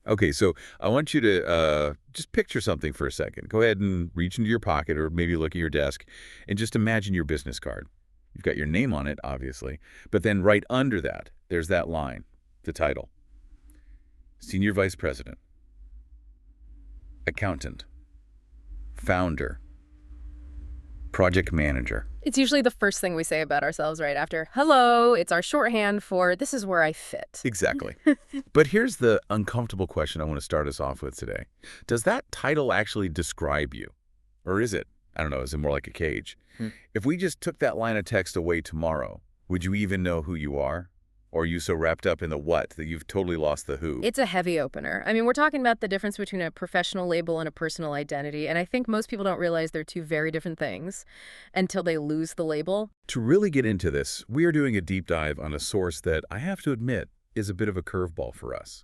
Okay, so I want you to just picture something for a second. Go ahead and reach into your pocket or maybe look at your desk and just imagine your business card. You've got your name on it, obviously, but then right under that, there's that line, the title. Senior Vice President, Accountant, Founder, Project Manager. It's usually the first thing we say about ourselves right after, hello, it's our shorthand for this is where I fit. Exactly. But here's the uncomfortable question I want to start us off with today. Does that title actually describe you? Or is it, I don't know, is it more like a cage? If we just took that line of text away tomorrow, would you even know who you are? Or are you so wrapped up in the what that you've totally lost the who? It's a heavy opener. I mean, we're talking about the difference between a professional label and a personal identity, and I think most people don't realize they're two very different things until they lose the label. To really get into this, we are doing a deep dive on a source that I have to admit is a bit of a curveball for us.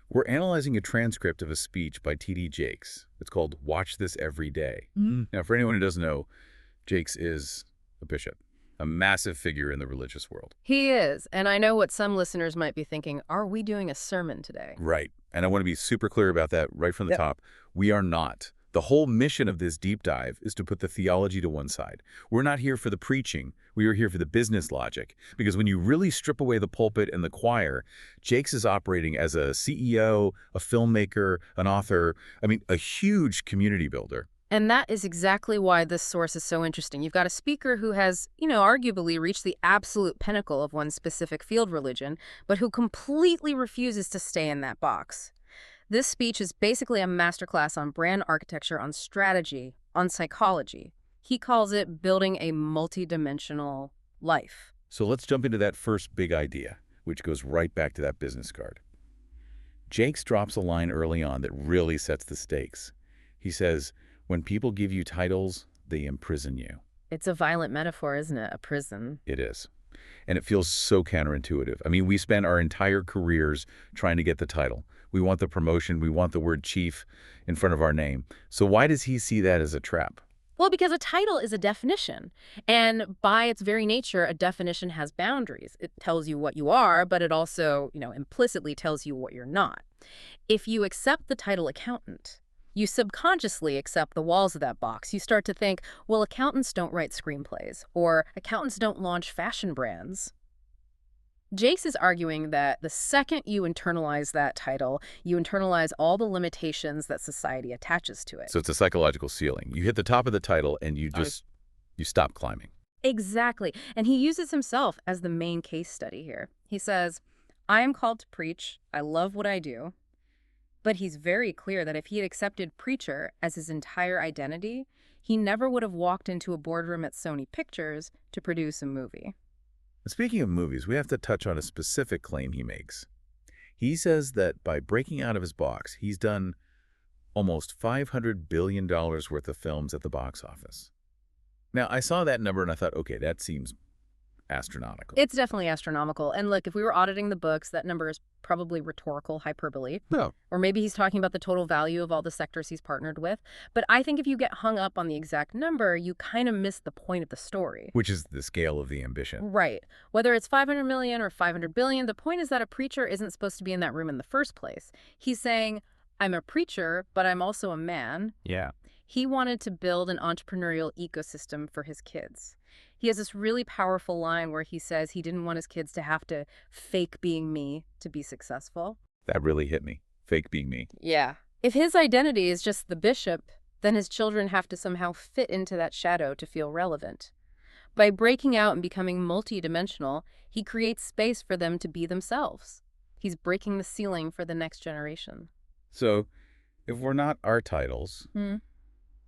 We're analyzing a transcript of a speech by T.D. Jakes. It's called Watch This Every Day. Now, for anyone who doesn't know, Jakes is a bishop, a massive figure in the religious world. He is, and I know what some listeners might be thinking, are we doing a sermon today? Right. And I want to be super clear about that right from the top. We are not. The whole mission of this deep dive is to put the theology to one side. We're not here for the preaching. We are here for the business logic. Because when you really strip away the pulpit and the choir, Jakes is operating as a CEO, a filmmaker, an author, I mean, a huge community builder. And that is exactly why this source is so interesting. You've got a speaker who has, arguably reached the absolute pinnacle of one specific field religion, but who completely refuses to stay in that box. This speech is basically a masterclass on brand architecture, on strategy, on psychology. He calls it building a multidimensional life. So let's jump into that first big idea, which goes right back to that business card. Jakes drops a line early on that really sets the stakes. He says, when people give you titles, they imprison you. It's a violent metaphor, isn't it? A prison. It is. And it feels so counterintuitive. I mean, we spend our entire careers trying to get the title. We want the promotion. We want the word chief in front of our name. So why does he see that as a trap? Well, because a title is a definition. And by its very nature, a definition has boundaries. It tells you what you are, but it also, implicitly tells you what you're not. If you accept the title accountant, you subconsciously accept the walls of that box. You start to think, well, accountants don't write screenplays, or accountants don't launch fashion brands. Jakes is arguing that the second you internalize that title, you internalize all the limitations that society attaches to it. So it's a psychological ceiling. You hit the top of the title and you stop climbing. Exactly. And he uses himself as the main case study here. He says, I am called to preach. I love what I do. But he's very clear that if he had accepted preacher as his entire identity, he never would have walked into a boardroom at Sony Pictures to produce a movie. Speaking of movies, we have to touch on a specific claim he makes. He says that by breaking out of his box, he's done almost $500 billion worth of films at the box office. Now, I saw that number and I thought, okay, that seems astronomical. It's definitely astronomical. And look, if we were auditing the books, that number is probably rhetorical hyperbole. No. Or maybe he's talking about the total value of all the sectors he's partnered with. But I think if you get hung up on the exact number, you kind of miss the point of the story. Which is the scale of the ambition. Right. Whether it's 500 million or 500 billion, the point is that a preacher isn't supposed to be in that room in the first place. He's saying, I'm a preacher, but I'm also a man. Yeah. He wanted to build an entrepreneurial ecosystem for his kids. He has this really powerful line where he says he didn't want his kids to have to fake being me to be successful. That really hit me. Fake being me. Yeah. If his identity is just the bishop, then his children have to somehow fit into that shadow to feel relevant. By breaking out and becoming multidimensional, he creates space for them to be themselves. He's breaking the ceiling for the next generation. So, if we're not our titles,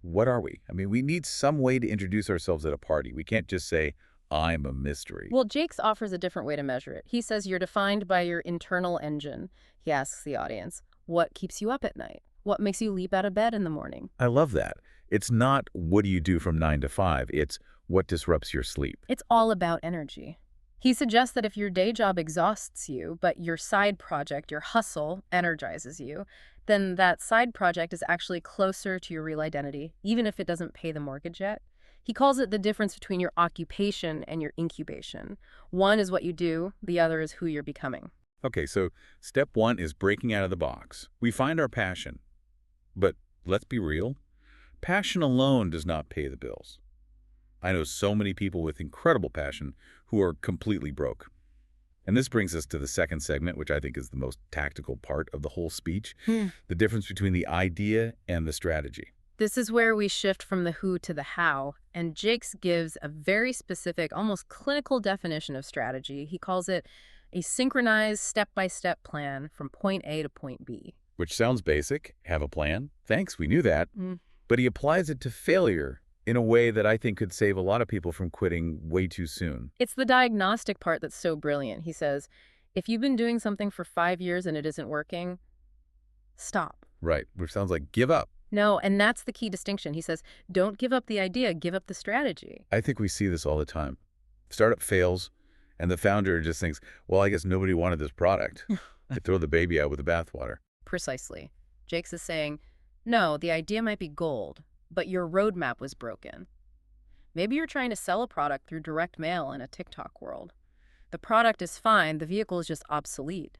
what are we? I mean, we need some way to introduce ourselves at a party. We can't just say, I'm a mystery. Well, Jakes offers a different way to measure it. He says you're defined by your internal engine. He asks the audience, what keeps you up at night? What makes you leap out of bed in the morning? I love that. It's not what do you do from 9 to 5. It's what disrupts your sleep. It's all about energy. He suggests that if your day job exhausts you, but your side project, your hustle, energizes you, then that side project is actually closer to your real identity, even if it doesn't pay the mortgage yet. He calls it the difference between your occupation and your incubation. One is what you do, the other is who you're becoming. Okay, so step one is breaking out of the box. We find our passion. But let's be real. Passion alone does not pay the bills. I know so many people with incredible passion who are completely broke. And this brings us to the second segment, which I think is the most tactical part of the whole speech, the difference between the idea and the strategy. This is where we shift from the who to the how, and Jakes gives a very specific, almost clinical definition of strategy. He calls it a synchronized step-by-step plan from point A to point B. Which sounds basic. Have a plan. Thanks, we knew that. But he applies it to failure in a way that I think could save a lot of people from quitting way too soon. It's the diagnostic part that's so brilliant. He says, if you've been doing something for 5 years and it isn't working, stop. Right, which sounds like give up. No, and that's the key distinction. He says, don't give up the idea, give up the strategy. I think we see this all the time. Startup fails, and the founder just thinks, well, I guess nobody wanted this product. They throw the baby out with the bathwater. Precisely. Jakes is saying, no, the idea might be gold, but your roadmap was broken. Maybe you're trying to sell a product through direct mail in a TikTok world. The product is fine, the vehicle is just obsolete.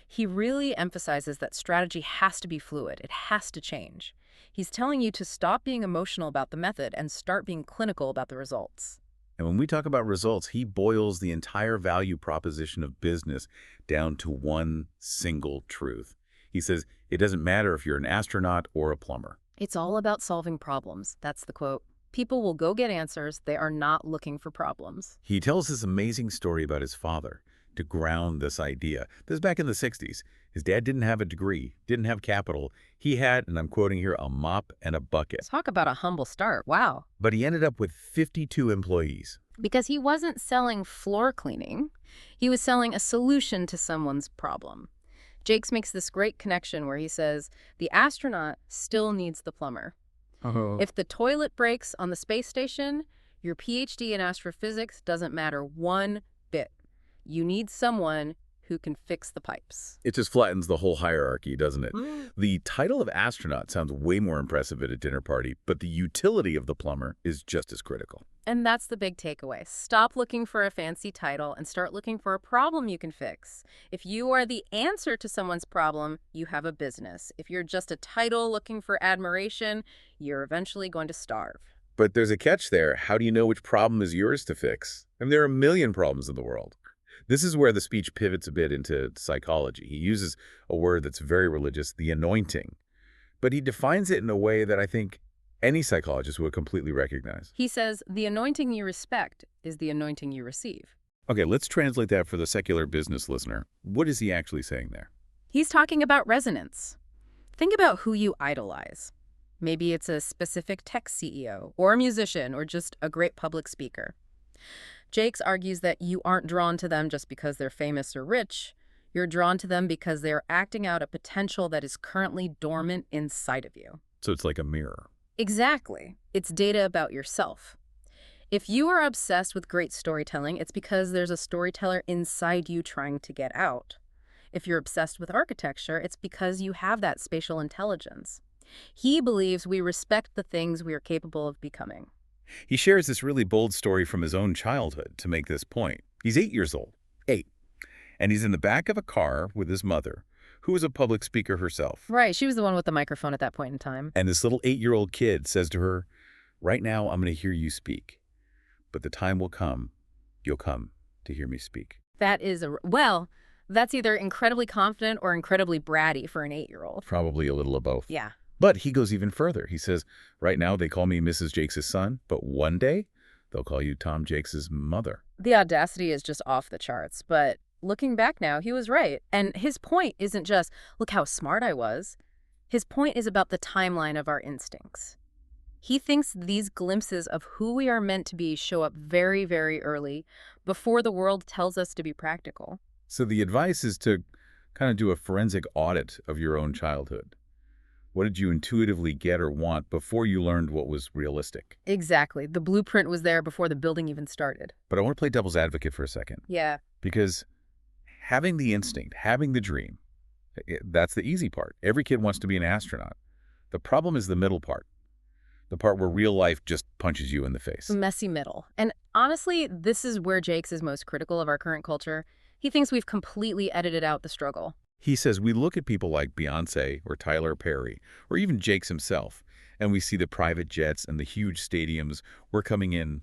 He really emphasizes that strategy has to be fluid. It has to change. He's telling you to stop being emotional about the method and start being clinical about the results. And when we talk about results, he boils the entire value proposition of business down to one single truth. He says, it doesn't matter if you're an astronaut or a plumber. It's all about solving problems. That's the quote. People will go get answers. They are not looking for problems. He tells this amazing story about his father to ground this idea. This is back in the 60s. His dad didn't have a degree, didn't have capital. He had, and I'm quoting here, a mop and a bucket. Talk about a humble start. Wow. But he ended up with 52 employees. Because he wasn't selling floor cleaning. He was selling a solution to someone's problem. Jakes makes this great connection where he says, the astronaut still needs the plumber. If the toilet breaks on the space station, your PhD in astrophysics doesn't matter one bit. You need someone who can fix the pipes. It just flattens the whole hierarchy, doesn't it? The title of astronaut sounds way more impressive at a dinner party, but the utility of the plumber is just as critical. And that's the big takeaway. Stop looking for a fancy title and start looking for a problem you can fix. If you are the answer to someone's problem, you have a business. If you're just a title looking for admiration, you're eventually going to starve. But there's a catch there. How do you know which problem is yours to fix? I mean, there are a million problems in the world. This is where the speech pivots a bit into psychology. He uses a word that's very religious, the anointing. But he defines it in a way that I think any psychologist would completely recognize. He says, the anointing you respect is the anointing you receive. Okay, let's translate that for the secular business listener. What is he actually saying there? He's talking about resonance. Think about who you idolize. Maybe it's a specific tech CEO, or a musician, or just a great public speaker. Jakes argues that you aren't drawn to them just because they're famous or rich. You're drawn to them because they're acting out a potential that is currently dormant inside of you. So it's like a mirror. Exactly. It's data about yourself. If you are obsessed with great storytelling, it's because there's a storyteller inside you trying to get out. If you're obsessed with architecture, it's because you have that spatial intelligence. He believes we respect the things we are capable of becoming. He shares this really bold story from his own childhood to make this point. He's 8 years old, 8, and he's in the back of a car with his mother, who was a public speaker herself. Right, she was the one with the microphone at that point in time. And this little 8-year-old kid says to her, right now I'm going to hear you speak, but the time will come, you'll come to hear me speak. That is, that's either incredibly confident or incredibly bratty for an 8-year-old. Probably a little of both. Yeah. But he goes even further. He says, right now they call me Mrs. Jakes' son, but one day they'll call you Tom Jakes' mother. The audacity is just off the charts, but looking back now, he was right. And his point isn't just, look how smart I was. His point is about the timeline of our instincts. He thinks these glimpses of who we are meant to be show up very, very early, before the world tells us to be practical. So the advice is to kind of do a forensic audit of your own childhood. What did you intuitively get or want before you learned what was realistic? Exactly. The blueprint was there before the building even started. But I want to play devil's advocate for a second. Yeah. Because having the instinct, having the dream, that's the easy part. Every kid wants to be an astronaut. The problem is the middle part. The part where real life just punches you in the face. Messy middle. And honestly, this is where Jakes is most critical of our current culture. He thinks we've completely edited out the struggle. He says we look at people like Beyoncé or Tyler Perry or even Jakes himself, and we see the private jets and the huge stadiums we're coming in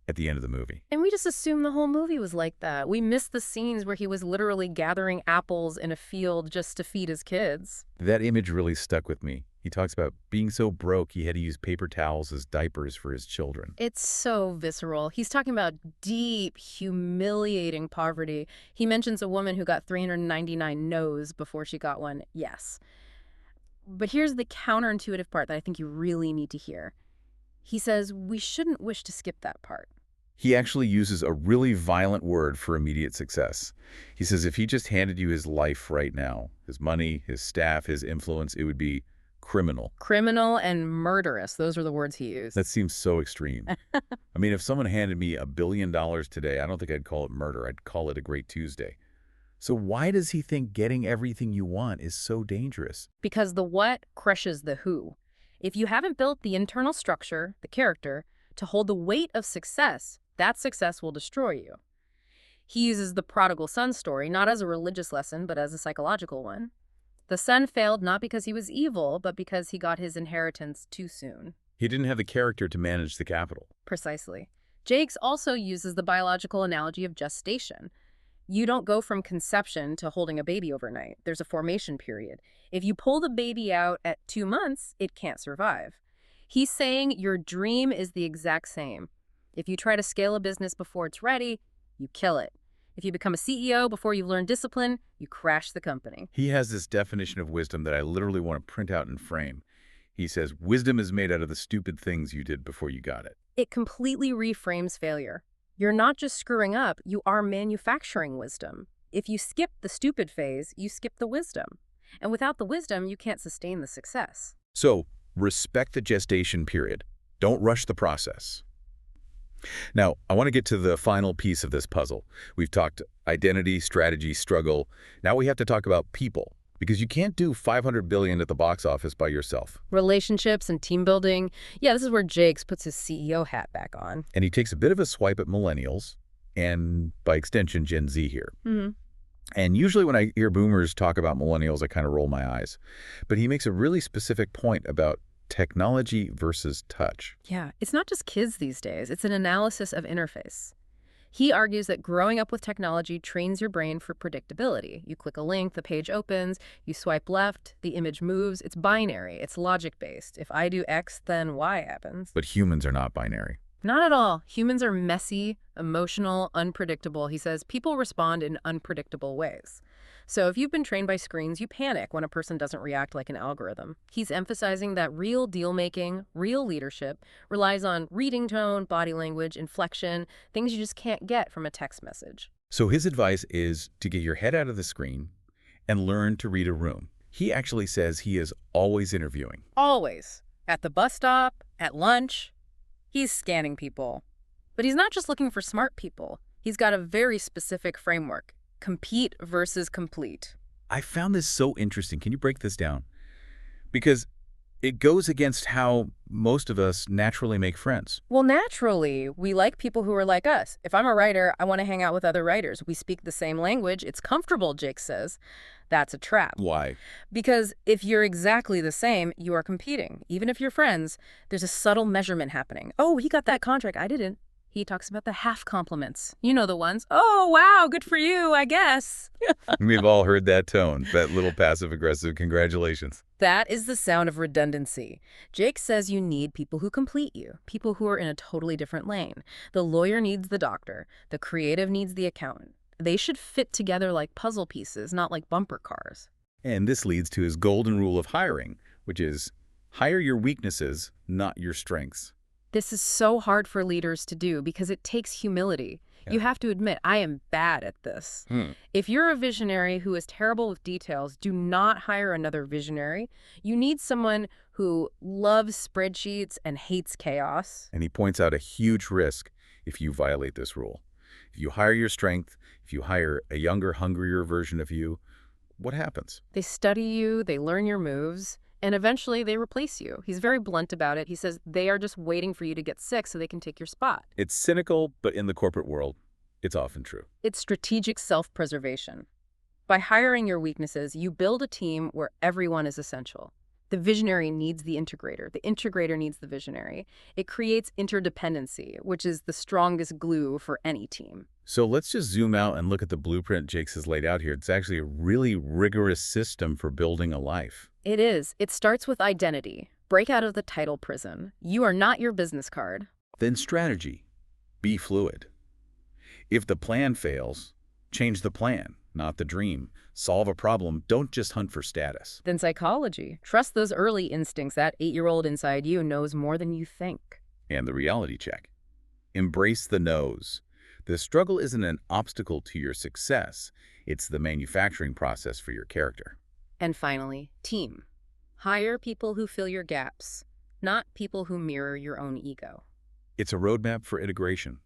at the end of the movie. And we just assume the whole movie was like that. We missed the scenes where he was literally gathering apples in a field just to feed his kids. That image really stuck with me. He talks about being so broke he had to use paper towels as diapers for his children. It's so visceral. He's talking about deep, humiliating poverty. He mentions a woman who got 399 no's before she got one yes. But here's the counterintuitive part that I think you really need to hear. He says we shouldn't wish to skip that part. He actually uses a really violent word for immediate success. He says if he just handed you his life right now, his money, his staff, his influence, it would be criminal. Criminal and murderous. Those are the words he used. That seems so extreme. I mean, if someone handed me $1 billion today, I don't think I'd call it murder. I'd call it a great Tuesday. So why does he think getting everything you want is so dangerous? Because the what crushes the who. If you haven't built the internal structure, the character, to hold the weight of success, that success will destroy you. He uses the prodigal son story not as a religious lesson, but as a psychological one. The son failed not because he was evil, but because he got his inheritance too soon. He didn't have the character to manage the capital. Precisely. Jakes also uses the biological analogy of gestation. You don't go from conception to holding a baby overnight. There's a formation period. If you pull the baby out at 2 months, it can't survive. He's saying your dream is the exact same. If you try to scale a business before it's ready, you kill it. If you become a CEO before you've learned discipline, you crash the company. He has this definition of wisdom that I literally want to print out and frame. He says, wisdom is made out of the stupid things you did before you got it. It completely reframes failure. You're not just screwing up, you are manufacturing wisdom. If you skip the stupid phase, you skip the wisdom. And without the wisdom, you can't sustain the success. So, respect the gestation period. Don't rush the process. Now, I want to get to the final piece of this puzzle. We've talked identity, strategy, struggle. Now we have to talk about people, because you can't do $500 billion at the box office by yourself. Relationships and team building. Yeah, this is where Jakes puts his CEO hat back on. And he takes a bit of a swipe at millennials, and by extension, Gen Z here. And usually when I hear boomers talk about millennials, I kind of roll my eyes. But he makes a really specific point about technology versus touch. Yeah, it's not just kids these days. It's an analysis of interface. He argues that growing up with technology trains your brain for predictability. You click a link, the page opens, you swipe left, the image moves. It's binary. It's logic-based. If I do X, then Y happens. But humans are not binary. Not at all. Humans are messy, emotional, unpredictable. He says people respond in unpredictable ways. So if you've been trained by screens, you panic when a person doesn't react like an algorithm. He's emphasizing that real deal-making, real leadership relies on reading tone, body language, inflection, things you just can't get from a text message. So his advice is to get your head out of the screen and learn to read a room. He actually says he is always interviewing. Always. At the bus stop, at lunch. He's scanning people. But he's not just looking for smart people. He's got a very specific framework. Compete versus complete. I found this so interesting. Can you break this down? Because it goes against how most of us naturally make friends. Well, naturally, we like people who are like us. If I'm a writer, I want to hang out with other writers. We speak the same language. It's comfortable, Jake says. That's a trap. Why? Because if you're exactly the same, you are competing. Even if you're friends, there's a subtle measurement happening. Oh, he got that contract. I didn't. He talks about the half compliments. You know the ones. Oh, wow, good for you, I guess. We've all heard that tone, that little passive-aggressive congratulations. That is the sound of redundancy. Jake says you need people who complete you, people who are in a totally different lane. The lawyer needs the doctor. The creative needs the accountant. They should fit together like puzzle pieces, not like bumper cars. And this leads to his golden rule of hiring, which is hire your weaknesses, not your strengths. This is so hard for leaders to do because it takes humility. Yeah. You have to admit, I am bad at this. If you're a visionary who is terrible with details, do not hire another visionary. You need someone who loves spreadsheets and hates chaos. And he points out a huge risk if you violate this rule. If you hire your strength, if you hire a younger, hungrier version of you, what happens? They study you, they learn your moves, and eventually they replace you. He's very blunt about it. He says they are just waiting for you to get sick so they can take your spot. It's cynical, but in the corporate world, It's often true. It's strategic self-preservation. By hiring your weaknesses, you build a team where everyone is essential. The visionary needs the integrator needs the visionary. It creates interdependency, which is the strongest glue for any team. So let's just zoom out and look at the blueprint Jakes has laid out here. It's actually a really rigorous system for building a life. It is. It starts with identity. Break out of the title prison. You are not your business card. Then strategy. Be fluid. If the plan fails, change the plan, not the dream. Solve a problem. Don't just hunt for status. Then psychology. Trust those early instincts. That 8-year-old inside you knows more than you think. And the reality check. Embrace the no's. The struggle isn't an obstacle to your success. It's the manufacturing process for your character. And finally, team. Hire people who fill your gaps, not people who mirror your own ego. It's a roadmap for integration.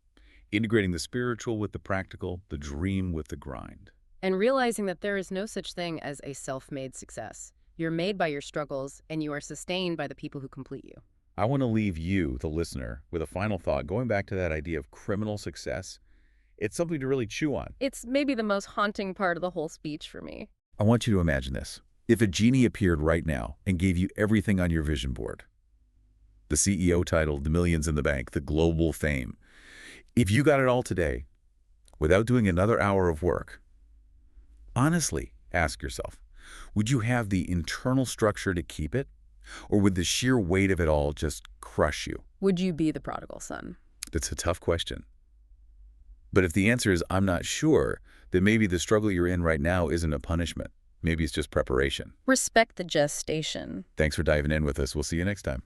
Integrating the spiritual with the practical, the dream with the grind. And realizing that there is no such thing as a self-made success. You're made by your struggles, and you are sustained by the people who complete you. I want to leave you, the listener, with a final thought. Going back to that idea of criminal success, it's something to really chew on. It's maybe the most haunting part of the whole speech for me. I want you to imagine this. If a genie appeared right now and gave you everything on your vision board, the CEO title, the millions in the bank, the global fame, if you got it all today, without doing another hour of work, honestly, ask yourself, would you have the internal structure to keep it? Or would the sheer weight of it all just crush you? Would you be the prodigal son? That's a tough question. But if the answer is I'm not sure, then maybe the struggle you're in right now isn't a punishment. Maybe it's just preparation. Respect the gestation. Thanks for diving in with us. We'll see you next time.